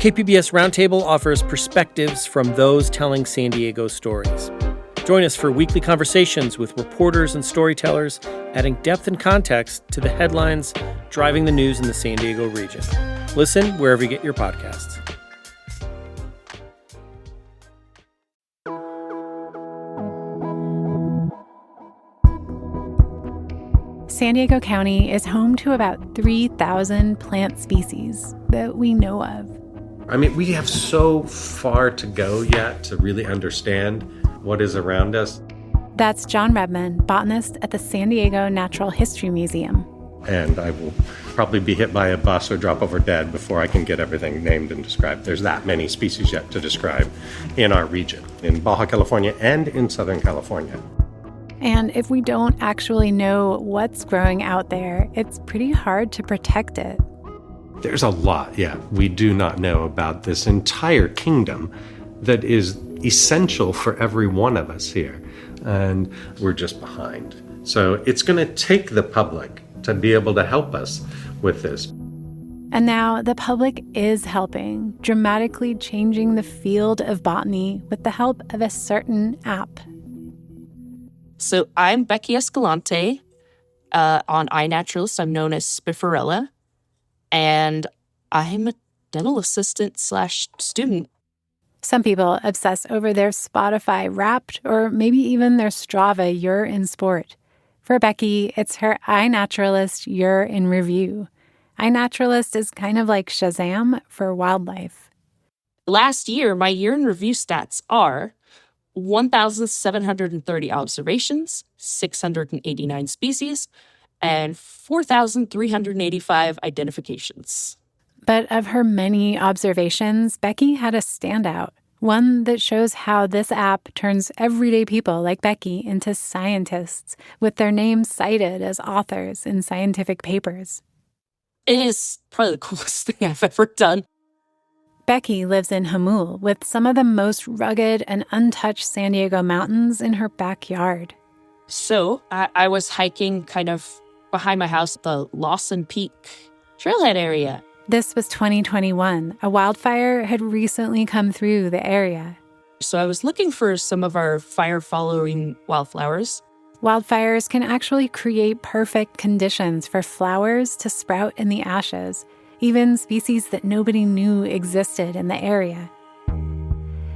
KPBS Roundtable offers perspectives from those telling San Diego stories. Join us for weekly conversations with reporters and storytellers, adding depth and context to the headlines driving the news in the San Diego region. Listen wherever you get your podcasts. San Diego County is home to about 3,000 plant species that we know of. I mean, we have so far to go yet to really understand what is around us. That's John Redman, botanist at the San Diego Natural History Museum. And I will probably be hit by a bus or drop over dead before I can get everything named and described. There's that many species yet to describe in our region, in Baja California and in Southern California. And if we don't actually know what's growing out there, it's pretty hard to protect it. There's a lot, we do not know about this entire kingdom that is essential for every one of us here. And we're just behind. So it's going to take the public to be able to help us with this. And now the public is helping, dramatically changing the field of botany with the help of a certain app. So I'm Becky Escalante. On iNaturalist, I'm known as Spifferella. And I'm a dental assistant / student. Some people obsess over their Spotify Wrapped or maybe even their Strava You're in Sport. For Becky, it's her iNaturalist You're in Review. iNaturalist is kind of like Shazam for wildlife. Last year, my Year in Review stats are 1,730 observations, 689 species, and 4,385 identifications. But of her many observations, Becky had a standout, one that shows how this app turns everyday people like Becky into scientists, with their names cited as authors in scientific papers. It is probably the coolest thing I've ever done. Becky lives in Jamul with some of the most rugged and untouched San Diego mountains in her backyard. So I was hiking kind of behind my house, the Lawson Peak trailhead area. This was 2021. A wildfire had recently come through the area. So I was looking for some of our fire-following wildflowers. Wildfires can actually create perfect conditions for flowers to sprout in the ashes, even species that nobody knew existed in the area.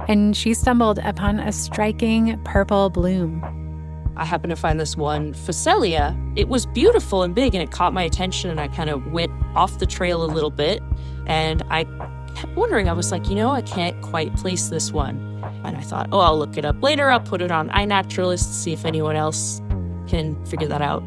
And she stumbled upon a striking purple bloom. I happened to find this one Phacelia. It was beautiful and big, and it caught my attention, and I kind of went off the trail a little bit, and I kept wondering. I was like, I can't quite place this one. And I thought, I'll look it up later. I'll put it on iNaturalist, see if anyone else can figure that out.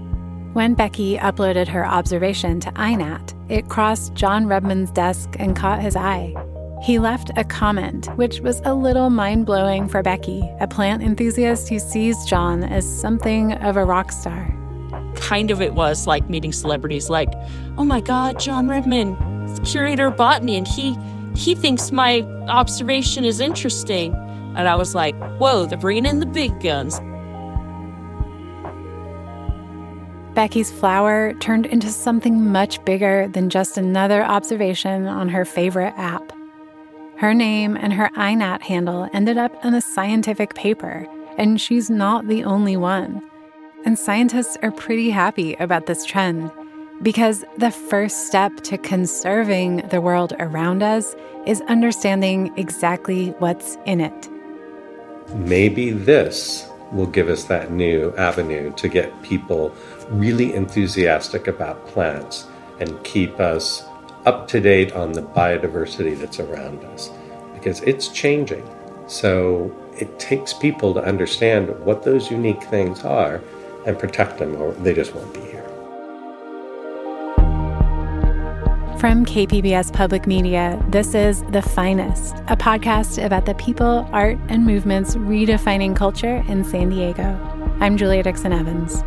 When Becky uploaded her observation to iNat, it crossed John Redman's desk and caught his eye. He left a comment, which was a little mind-blowing for Becky, a plant enthusiast who sees John as something of a rock star. Kind of it was like meeting celebrities, like, oh my God, John Redman, curator of botany, and he thinks my observation is interesting. And I was like, whoa, they're bringing in the big guns. Becky's flower turned into something much bigger than just another observation on her favorite app. Her name and her iNat handle ended up in a scientific paper, and she's not the only one. And scientists are pretty happy about this trend, because the first step to conserving the world around us is understanding exactly what's in it. Maybe this will give us that new avenue to get people really enthusiastic about plants and keep us up to date on the biodiversity that's around us, because it's changing. So it takes people to understand what those unique things are and protect them, or they just won't be here. From KPBS Public Media, this is The Finest, a podcast about the people, art, and movements redefining culture in San Diego. I'm Julia Dixon Evans.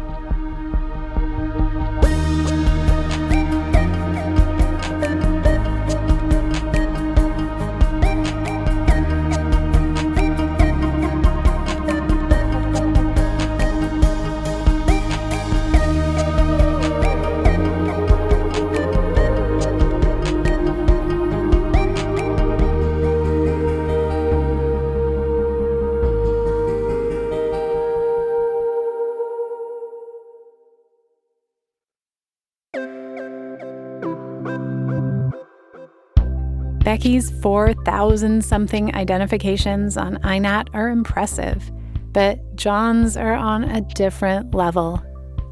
Becky's 4,000-something identifications on INAT are impressive, but John's are on a different level.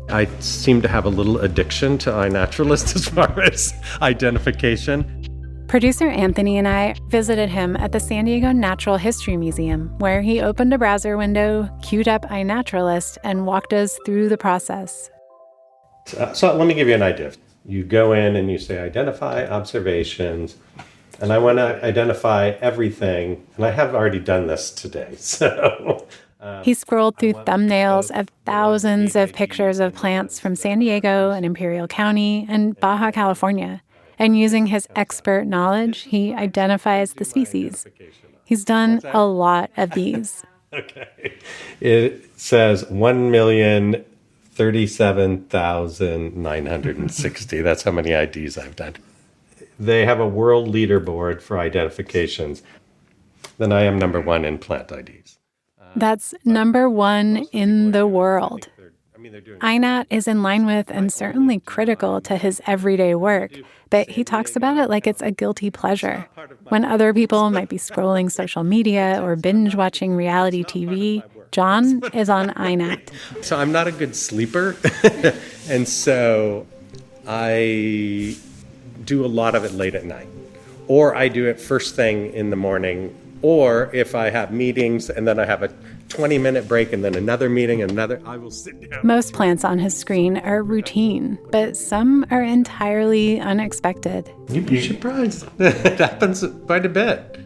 I seem to have a little addiction to iNaturalist as far as identification. Producer Anthony and I visited him at the San Diego Natural History Museum, where he opened a browser window, queued up iNaturalist, and walked us through the process. So let me give you an idea. You go in and you say, identify observations, and I want to identify everything, and I have already done this today, so... He scrolled through thumbnails of thousands of pictures of plants from San Diego and Imperial County and Baja California. And using his expert knowledge, he identifies the species. He's done a lot of these. Okay. It says 1,037,960. That's how many IDs I've done. They have a world leaderboard for identifications. Then I am number one in plant IDs. That's number one in the world. INAT is in line with and certainly critical to his everyday work, but he talks about it like it's a guilty pleasure. When other people might be scrolling social media or binge-watching reality TV, John is on INAT. So I'm not a good sleeper, and so I do a lot of it late at night. Or I do it first thing in the morning, or if I have meetings and then I have a 20-minute break and then another meeting and another, I will sit down. Most plants on his screen are routine, but some are entirely unexpected. You'd be surprised. It happens quite a bit.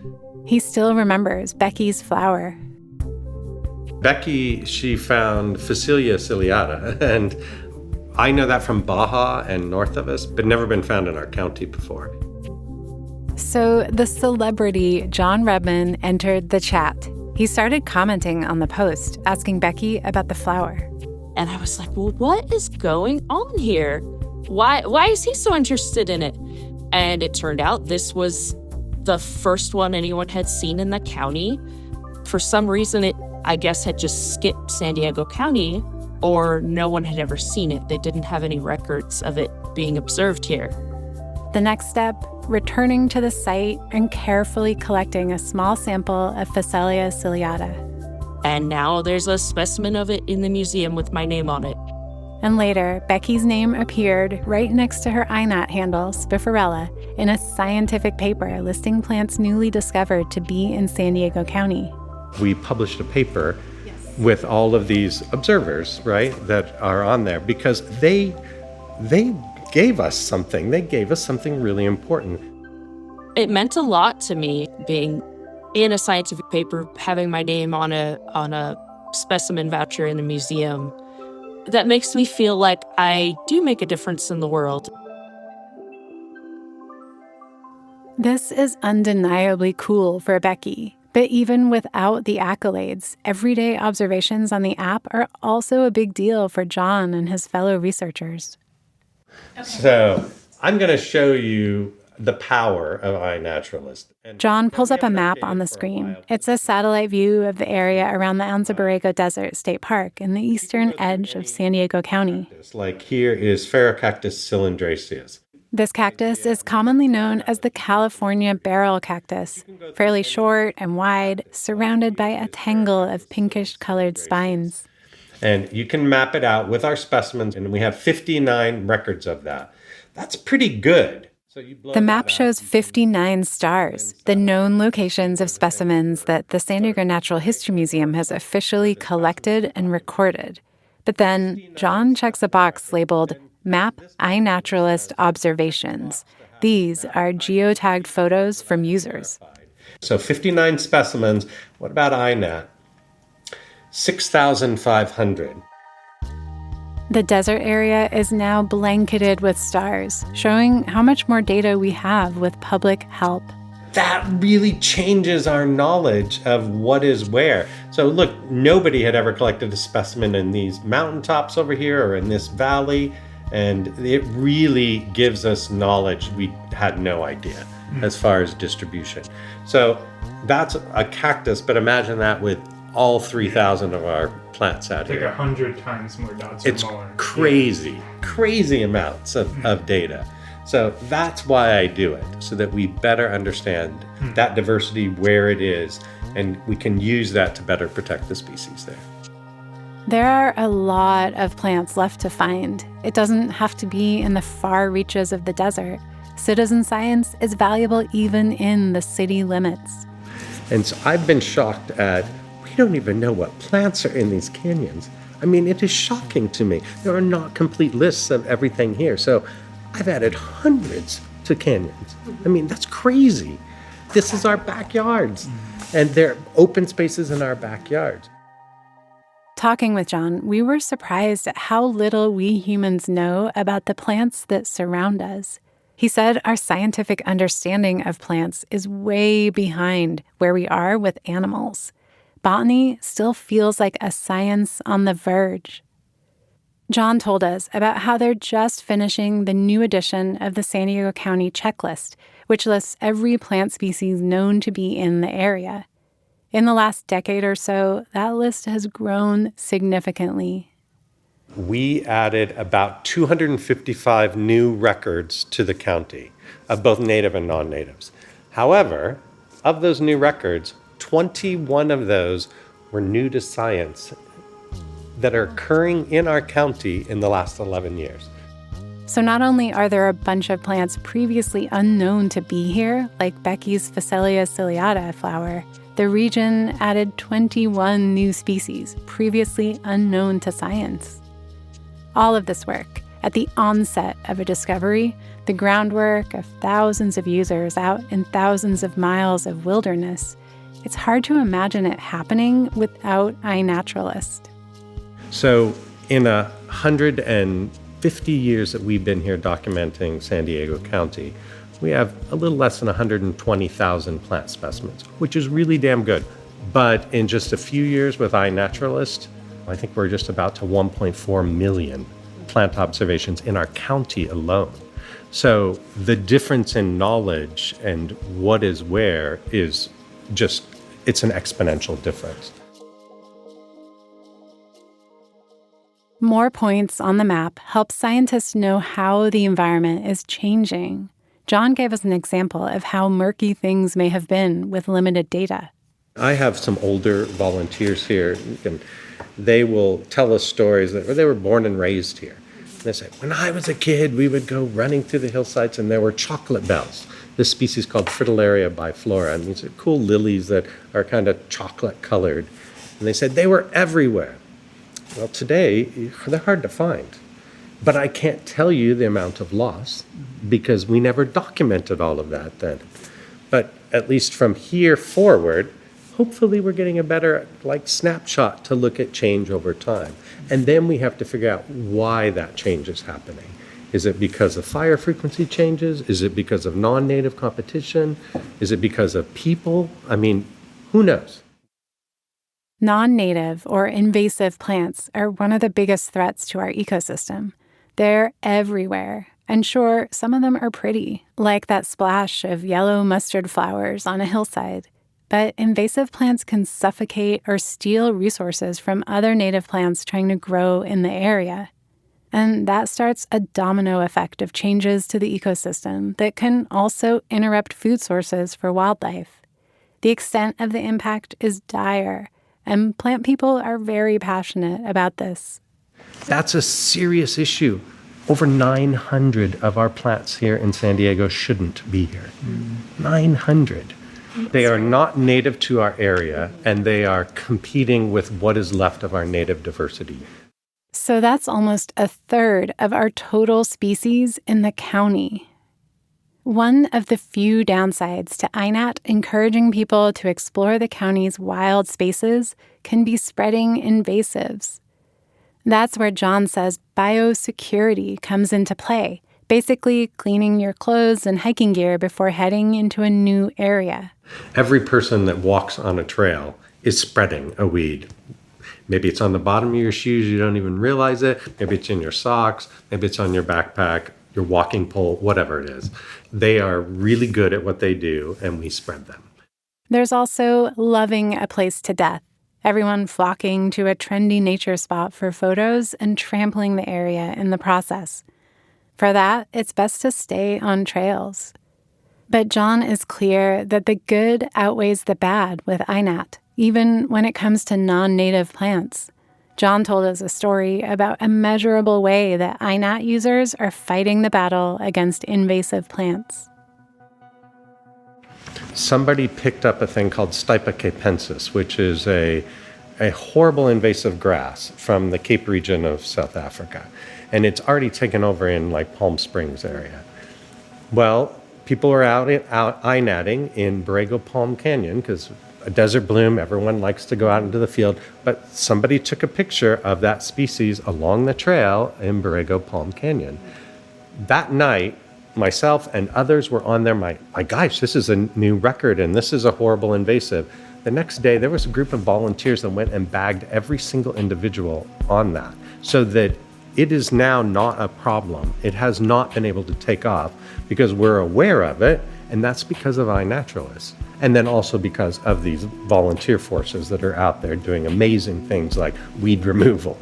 He still remembers Becky's flower. Becky, she found Phacelia ciliata, and I know that from Baja and north of us, but never been found in our county before. So the celebrity John Redman entered the chat. He started commenting on the post, asking Becky about the flower. And I was like, well, what is going on here? Why is he so interested in it? And it turned out this was the first one anyone had seen in the county. For some reason, it, I guess, had just skipped San Diego County, or no one had ever seen it. They didn't have any records of it being observed here. The next step, returning to the site and carefully collecting a small sample of Phacelia ciliata. And now there's a specimen of it in the museum with my name on it. And later, Becky's name appeared right next to her INAT handle, Spiferella, in a scientific paper listing plants newly discovered to be in San Diego County. We published a paper with all of these observers, right, that are on there because they gave us something. They gave us something really important. It meant a lot to me being in a scientific paper, having my name on a specimen voucher in a museum. That makes me feel like I do make a difference in the world. This is undeniably cool for Becky. But even without the accolades, everyday observations on the app are also a big deal for John and his fellow researchers. Okay. So I'm going to show you the power of iNaturalist. John pulls up a map on the screen. It's a satellite view of the area around the Anza Borrego Desert State Park in the eastern edge of San Diego County. Like here is Phaerocactus cylindriceus. This cactus is commonly known as the California barrel cactus, fairly short and wide, surrounded by a tangle of pinkish-colored spines. And you can map it out with our specimens, and we have 59 records of that. That's pretty good. The map shows 59 stars, the known locations of specimens that the San Diego Natural History Museum has officially collected and recorded. But then John checks a box labeled Map iNaturalist Observations. These are geotagged photos from users. So 59 specimens. What about INAT? 6,500. The desert area is now blanketed with stars, showing how much more data we have with public help. That really changes our knowledge of what is where. So look, nobody had ever collected a specimen in these mountaintops over here or in this valley. And it really gives us knowledge we had no idea as far as distribution. So that's a cactus, but imagine that with all 3,000 of our plants out here. Like 100 times more dots it's or more. Crazy amounts of data. So that's why I do it, so that we better understand that diversity, where it is, and we can use that to better protect the species there. There are a lot of plants left to find. It doesn't have to be in the far reaches of the desert. Citizen science is valuable even in the city limits. And so I've been shocked at, we don't even know what plants are in these canyons. I mean, it is shocking to me. There are not complete lists of everything here. So I've added hundreds to canyons. I mean, that's crazy. This is our backyards, and there are open spaces in our backyards. Talking with John, we were surprised at how little we humans know about the plants that surround us. He said our scientific understanding of plants is way behind where we are with animals. Botany still feels like a science on the verge. John told us about how they're just finishing the new edition of the San Diego County checklist, which lists every plant species known to be in the area. In the last decade or so, that list has grown significantly. We added about 255 new records to the county of both native and non-natives. However, of those new records, 21 of those were new to science that are occurring in our county in the last 11 years. So not only are there a bunch of plants previously unknown to be here, like Becky's Phacelia ciliata flower, the region added 21 new species previously unknown to science. All of this work, at the onset of a discovery, the groundwork of thousands of users out in thousands of miles of wilderness, it's hard to imagine it happening without iNaturalist. So in 150 years that we've been here documenting San Diego County, we have a little less than 120,000 plant specimens, which is really damn good. But in just a few years with iNaturalist, I think we're just about to 1.4 million plant observations in our county alone. So the difference in knowledge and what is where is just, it's an exponential difference. More points on the map help scientists know how the environment is changing. John gave us an example of how murky things may have been with limited data. I have some older volunteers here, and they will tell us stories that they were born and raised here. And they say, when I was a kid, we would go running through the hillsides and there were chocolate bells. This species called Fritillaria biflora, and these are cool lilies that are kind of chocolate colored. And they said they were everywhere. Well, today, they're hard to find. But I can't tell you the amount of loss because we never documented all of that then. But at least from here forward, hopefully we're getting a better snapshot to look at change over time. And then we have to figure out why that change is happening. Is it because of fire frequency changes? Is it because of non-native competition? Is it because of people? I mean, who knows? Non-native or invasive plants are one of the biggest threats to our ecosystem. They're everywhere. And sure, some of them are pretty, like that splash of yellow mustard flowers on a hillside. But invasive plants can suffocate or steal resources from other native plants trying to grow in the area. And that starts a domino effect of changes to the ecosystem that can also interrupt food sources for wildlife. The extent of the impact is dire, and plant people are very passionate about this. That's a serious issue. Over 900 of our plants here in San Diego shouldn't be here. 900. They are not native to our area, and they are competing with what is left of our native diversity. So that's almost a third of our total species in the county. One of the few downsides to iNat encouraging people to explore the county's wild spaces can be spreading invasives. That's where John says biosecurity comes into play, basically cleaning your clothes and hiking gear before heading into a new area. Every person that walks on a trail is spreading a weed. Maybe it's on the bottom of your shoes, you don't even realize it. Maybe it's in your socks, maybe it's on your backpack, your walking pole, whatever it is. They are really good at what they do, and we spread them. There's also loving a place to death. Everyone flocking to a trendy nature spot for photos and trampling the area in the process. For that, it's best to stay on trails. But John is clear that the good outweighs the bad with INAT, even when it comes to non-native plants. John told us a story about a measurable way that INAT users are fighting the battle against invasive plants. Somebody picked up a thing called Stipa capensis, which is a horrible invasive grass from the Cape region of South Africa. And it's already taken over in like Palm Springs area. Well, people are out INATing in Borrego Palm Canyon because a desert bloom, everyone likes to go out into the field. But somebody took a picture of that species along the trail in Borrego Palm Canyon. That night, myself and others were on there, my gosh, this is a new record and this is a horrible invasive. The next day, there was a group of volunteers that went and bagged every single individual on that so that it is now not a problem. It has not been able to take off because we're aware of it, and that's because of iNaturalists. And then also because of these volunteer forces that are out there doing amazing things like weed removal.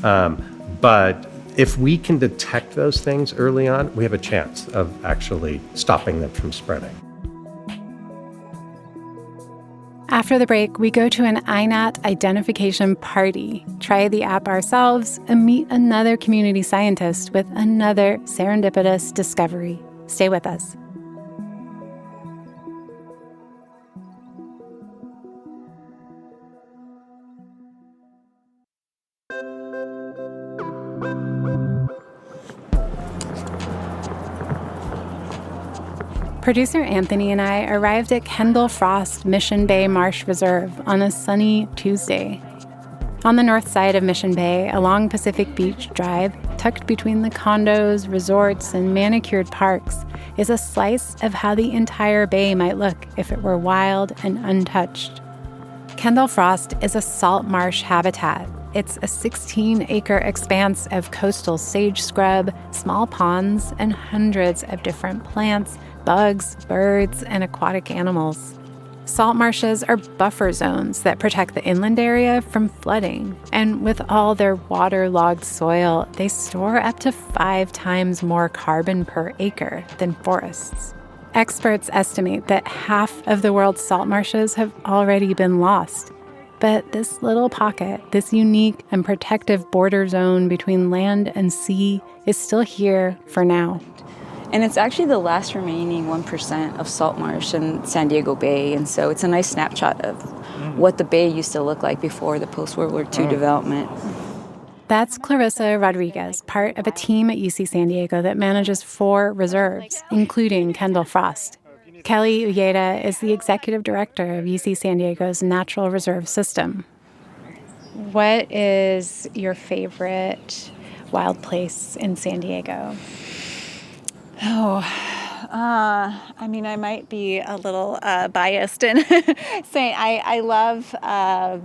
But if we can detect those things early on, we have a chance of actually stopping them from spreading. After the break, we go to an INAT identification party, try the app ourselves, and meet another community scientist with another serendipitous discovery. Stay with us. Producer Anthony and I arrived at Kendall Frost Mission Bay Marsh Reserve on a sunny Tuesday. On the north side of Mission Bay, along Pacific Beach Drive, tucked between the condos, resorts, and manicured parks, is a slice of how the entire bay might look if it were wild and untouched. Kendall Frost is a salt marsh habitat. It's a 16-acre expanse of coastal sage scrub, small ponds, and hundreds of different plants, bugs, birds, and aquatic animals. Salt marshes are buffer zones that protect the inland area from flooding, and with all their waterlogged soil, they store up to 5 times more carbon per acre than forests. Experts estimate that half of the world's salt marshes have already been lost. But this little pocket, this unique and protective border zone between land and sea, is still here for now. And it's actually the last remaining 1% of salt marsh in San Diego Bay. And so it's a nice snapshot of what the bay used to look like before the post-World War II development. That's Clarissa Rodriguez, part of a team at UC San Diego that manages 4 reserves, including Kendall Frost. Kelly Uyeda is the executive director of UC San Diego's Natural Reserve System. What is your favorite wild place in San Diego? I might be a little biased in saying I love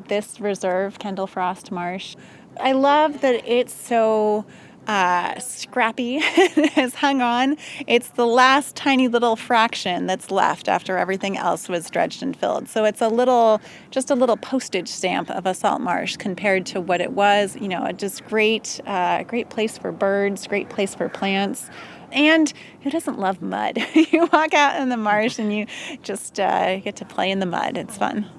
this reserve, Kendall Frost Marsh. I love that it's so scrappy, has hung on. It's the last tiny little fraction that's left after everything else was dredged and filled. So it's just a little postage stamp of a salt marsh compared to what it was. Just great place for birds, great place for plants. And who doesn't love mud? You walk out in the marsh and you just get to play in the mud. It's fun.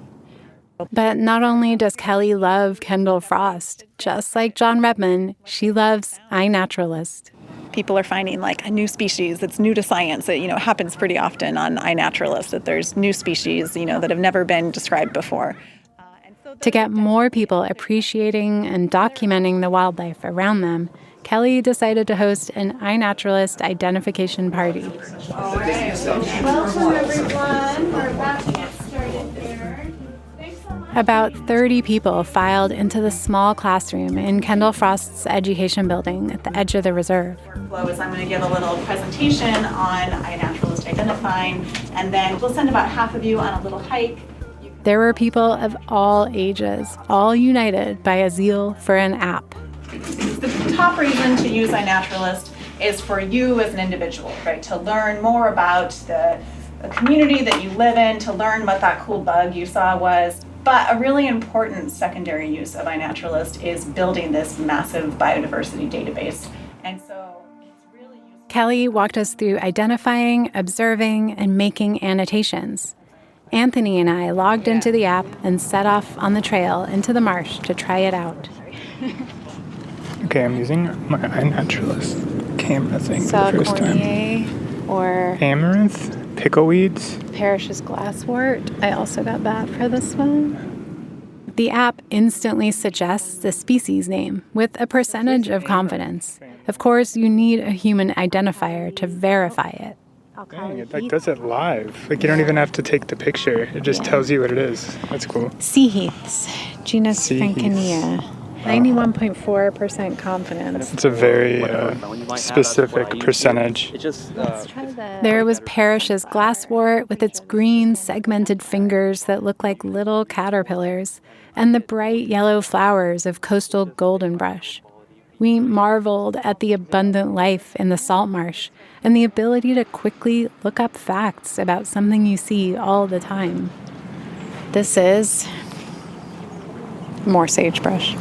But not only does Kelly love Kendall Frost, just like John Redman, she loves iNaturalist. People are finding like a new species that's new to science. It happens pretty often on iNaturalist that there's new species that have never been described before. To get more people appreciating and documenting the wildlife around them, Kelly decided to host an iNaturalist identification party. All right. Welcome, everyone. We're about to get started there. About 30 people filed into the small classroom in Kendall Frost's education building at the edge of the reserve. Workflow is I'm going to give a little presentation on iNaturalist identifying, and then we'll send about half of you on a little hike. There were people of all ages, all united by a zeal for an app. The top reason to use iNaturalist is for you as an individual, right? To learn more about the community that you live in, to learn what that cool bug you saw was. But a really important secondary use of iNaturalist is building this massive biodiversity database. And so it's really useful. Kelly walked us through identifying, observing, and making annotations. Anthony and I logged into the app and set off on the trail into the marsh to try it out. Okay, I'm using my iNaturalist camera thing for the first time. Or Amaranth, pickleweeds. Parrish's glasswort. I also got that for this one. The app instantly suggests the species name with a percentage of confidence. Of course, you need a human identifier to verify it. Dang, it does it live. You don't even have to take the picture. It just tells you what it is. That's cool. Sea heaths, genus Frankenia. 91.4% confidence. It's a very specific percentage. There was Parrish's glasswort with its green segmented fingers that look like little caterpillars, and the bright yellow flowers of coastal goldenbrush. We marveled at the abundant life in the salt marsh and the ability to quickly look up facts about something you see all the time. This is more sagebrush.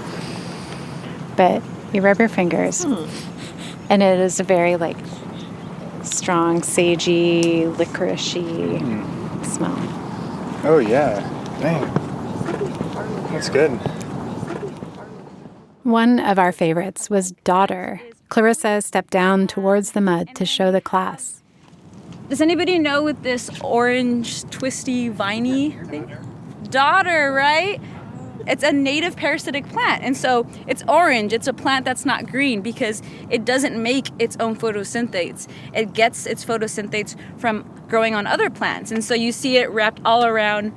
But you rub your fingers, and it is a very, strong, sagey, licorice-y smell. Oh, yeah. Dang. That's good. One of our favorites was Daughter. Clarissa stepped down towards the mud to show the class. Does anybody know what this orange, twisty, viney thing? Daughter, right? It's a native parasitic plant. And so it's orange. It's a plant that's not green because it doesn't make its own photosynthase. It gets its photosynthase from growing on other plants. And so you see it wrapped all around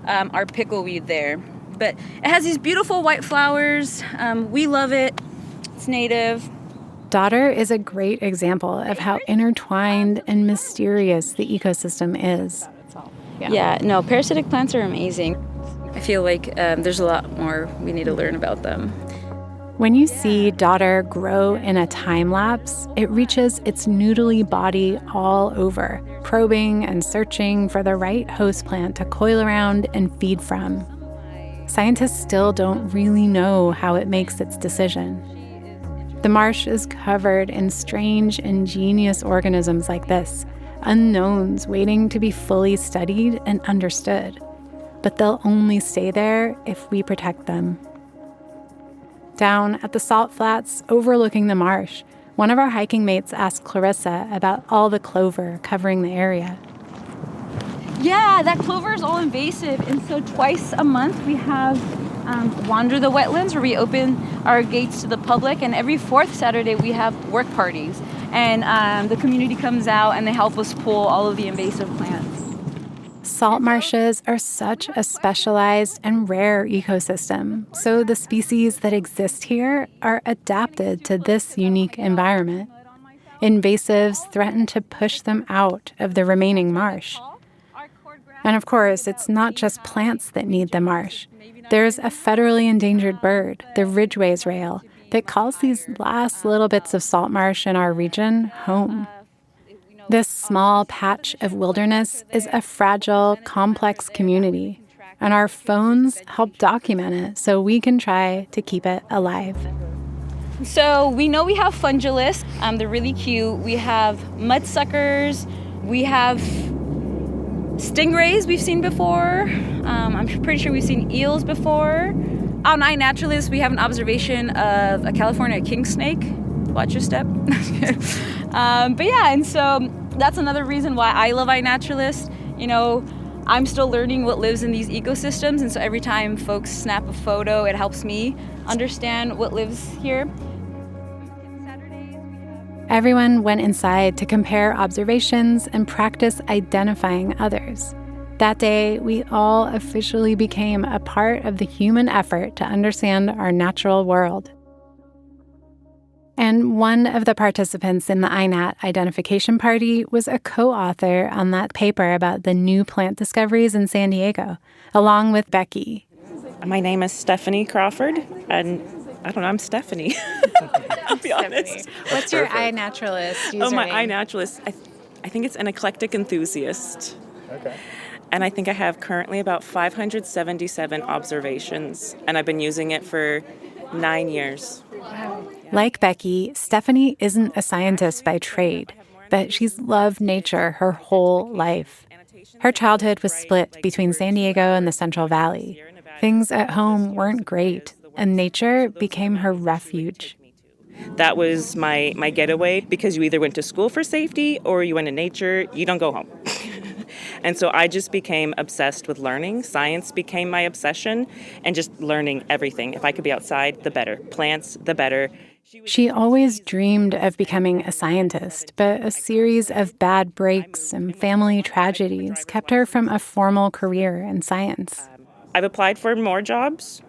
our pickleweed there. But it has these beautiful white flowers. We love it. It's native. Daughter is a great example of how intertwined and mysterious the ecosystem is. Yeah, no, parasitic plants are amazing. I feel like there's a lot more we need to learn about them. When you see Daughter grow in a time lapse, it reaches its noodly body all over, probing and searching for the right host plant to coil around and feed from. Scientists still don't really know how it makes its decision. The marsh is covered in strange, ingenious organisms like this, unknowns waiting to be fully studied and understood. But they'll only stay there if we protect them. Down at the salt flats overlooking the marsh, one of our hiking mates asked Clarissa about all the clover covering the area. Yeah, that clover is all invasive. And so twice a month we have Wander the Wetlands, where we open our gates to the public. And every fourth Saturday we have work parties. And the community comes out and they help us pull all of the invasive plants. Salt marshes are such a specialized and rare ecosystem, so the species that exist here are adapted to this unique environment. Invasives threaten to push them out of the remaining marsh. And of course, it's not just plants that need the marsh. There's a federally endangered bird, the Ridgway's rail, that calls these last little bits of salt marsh in our region home. This small patch of wilderness is a fragile, complex community, and our phones help document it so we can try to keep it alive. So we know we have fundulists. They're really cute. We have mudsuckers. We have stingrays we've seen before. I'm pretty sure we've seen eels before. On iNaturalist, we have an observation of a California king snake. Watch your step. But yeah, and so that's another reason why I love iNaturalist. You know, I'm still learning what lives in these ecosystems, and so every time folks snap a photo, it helps me understand what lives here. Everyone went inside to compare observations and practice identifying others. That day, we all officially became a part of the human effort to understand our natural world. And one of the participants in the iNat identification party was a co-author on that paper about the new plant discoveries in San Diego, along with Becky. My name is Stephanie Crawford, and I don't know, I'm Stephanie. I'll be honest. What's your iNaturalist username? Oh, my iNaturalist. I think it's an eclectic enthusiast. Okay. And I think I have currently about 577 observations, and I've been using it for 9 years. Wow. Like Becky, Stephanie isn't a scientist by trade. but she's loved nature her whole life. Her childhood was split between San Diego and the Central Valley. Things at home weren't great, and nature became her refuge. That was my getaway, because you either went to school for safety or you went to nature. You don't go home. And so I just became obsessed with learning. Science became my obsession, and just learning everything. If I could be outside, the better. Plants, the better. She always dreamed of becoming a scientist, but a series of bad breaks and family tragedies kept her from a formal career in science. I've applied for more jobs.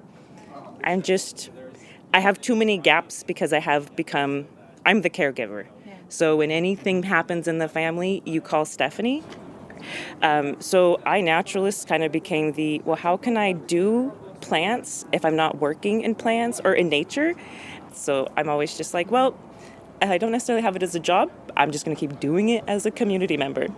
I have too many gaps because I'm the caregiver. So when anything happens in the family, you call Stephanie. So iNaturalist kind of became how can I do plants if I'm not working in plants or in nature? So I'm always just like, well, I don't necessarily have it as a job. I'm just going to keep doing it as a community member.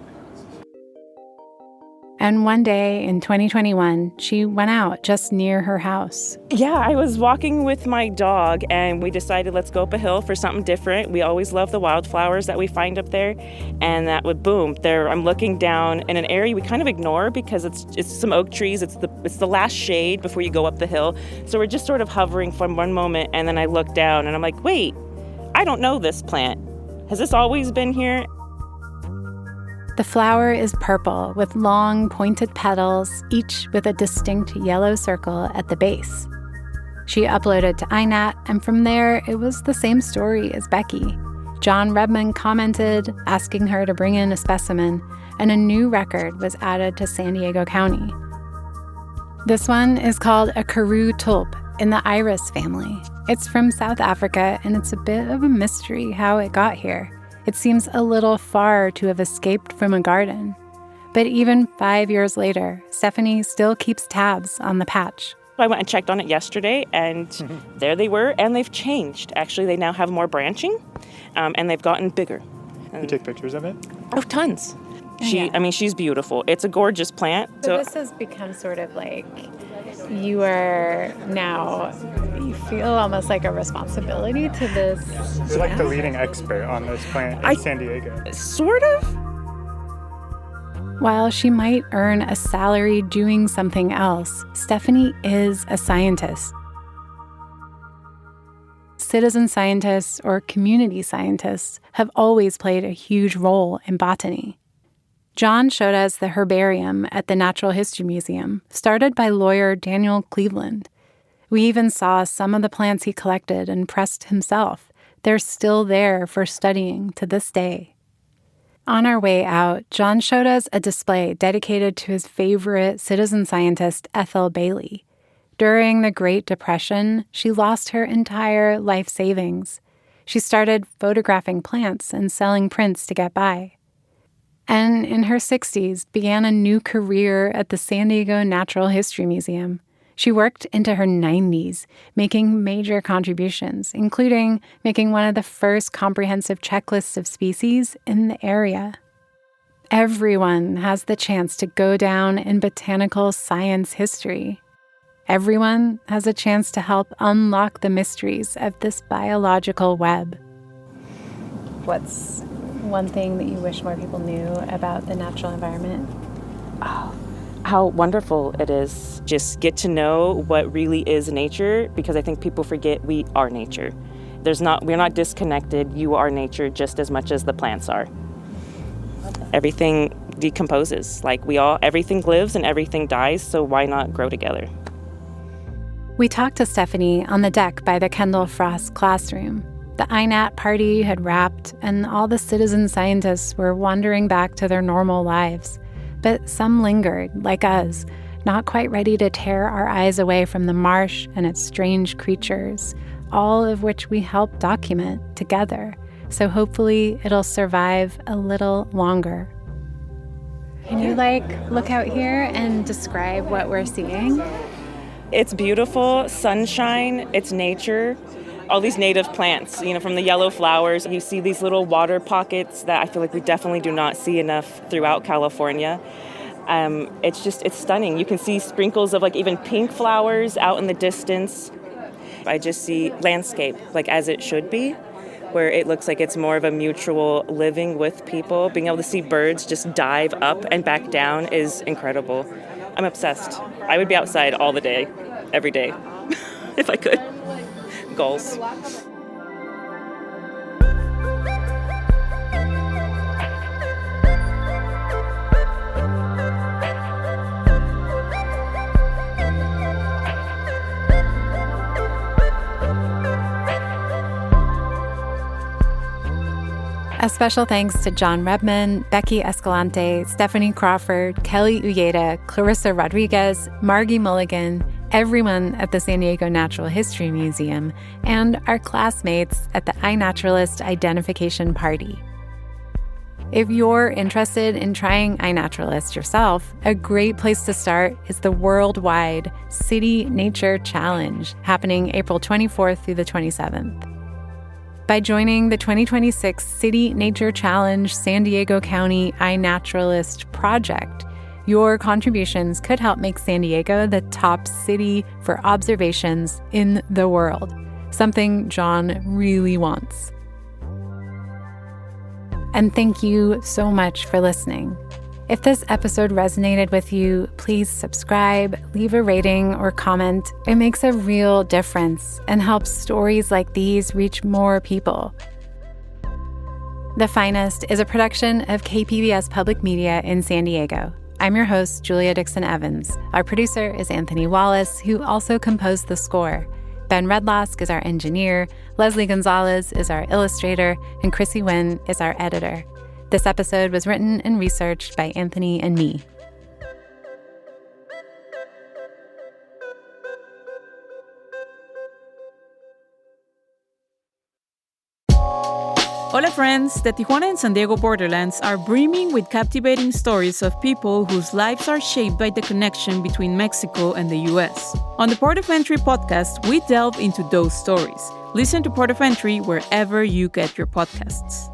And one day in 2021, she went out just near her house. Yeah, I was walking with my dog, and we decided let's go up a hill for something different. We always love the wildflowers that we find up there. And that would boom. There, I'm looking down in an area we kind of ignore because it's some oak trees. It's the last shade before you go up the hill. So we're just sort of hovering for one moment, and then I look down, and I'm like, wait, I don't know this plant. Has this always been here? The flower is purple with long, pointed petals, each with a distinct yellow circle at the base. She uploaded to iNat, and from there, it was the same story as Becky. John Redmond commented, asking her to bring in a specimen, and a new record was added to San Diego County. This one is called a Karoo tulip in the iris family. It's from South Africa, and it's a bit of a mystery how it got here. It seems a little far to have escaped from a garden. But even 5 years later, Stephanie still keeps tabs on the patch. I went and checked on it yesterday, and there they were, and they've changed. Actually, they now have more branching, and they've gotten bigger. You take pictures of it? Oh, tons. She's beautiful. It's a gorgeous plant. So this has become sort of like you feel almost like a responsibility to this. You're like the leading expert on this plant in San Diego. Sort of. While she might earn a salary doing something else, Stephanie is a scientist. Citizen scientists or community scientists have always played a huge role in botany. John showed us the herbarium at the Natural History Museum, started by lawyer Daniel Cleveland. We even saw some of the plants he collected and pressed himself. They're still there for studying to this day. On our way out, John showed us a display dedicated to his favorite citizen scientist, Ethel Bailey. During the Great Depression, she lost her entire life savings. She started photographing plants and selling prints to get by. And in her 60s, began a new career at the San Diego Natural History Museum. She worked into her 90s, making major contributions, including making one of the first comprehensive checklists of species in the area. Everyone has the chance to go down in botanical science history. Everyone has a chance to help unlock the mysteries of this biological web. What's one thing that you wish more people knew about the natural environment? Oh, how wonderful it is. Just get to know what really is nature, because I think people forget we are nature. We're not disconnected. You are nature just as much as the plants are. Everything decomposes. Everything lives and everything dies, so why not grow together? We talked to Stephanie on the deck by the Kendall Frost classroom. The iNat party had wrapped, and all the citizen scientists were wandering back to their normal lives. But some lingered, like us, not quite ready to tear our eyes away from the marsh and its strange creatures, all of which we helped document together. So hopefully it'll survive a little longer. Can you look out here and describe what we're seeing? It's beautiful, sunshine, it's nature. All these native plants, from the yellow flowers. You see these little water pockets that I feel like we definitely do not see enough throughout California. It's stunning. You can see sprinkles of even pink flowers out in the distance. I just see landscape as it should be, where it looks like it's more of a mutual living with people. Being able to see birds just dive up and back down is incredible. I'm obsessed. I would be outside all the day, every day, if I could. Goals. A special thanks to John Rebman, Becky Escalante, Stephanie Crawford, Kelly Uyeda, Clarissa Rodriguez, Margie Mulligan, everyone at the San Diego Natural History Museum, and our classmates at the iNaturalist Identification Party. If you're interested in trying iNaturalist yourself, a great place to start is the worldwide City Nature Challenge, happening April 24th through the 27th. By joining the 2026 City Nature Challenge San Diego County iNaturalist project, your contributions could help make San Diego the top city for observations in the world, something John really wants. And thank you so much for listening. If this episode resonated with you, please subscribe, leave a rating or comment. It makes a real difference and helps stories like these reach more people. The Finest is a production of KPBS Public Media in San Diego. I'm your host, Julia Dixon Evans. Our producer is Anthony Wallace, who also composed the score. Ben Redlosk is our engineer, Leslie Gonzalez is our illustrator, and Chrissy Wynn is our editor. This episode was written and researched by Anthony and me. Hola friends, the Tijuana and San Diego borderlands are brimming with captivating stories of people whose lives are shaped by the connection between Mexico and the U.S. On the Port of Entry podcast, we delve into those stories. Listen to Port of Entry wherever you get your podcasts.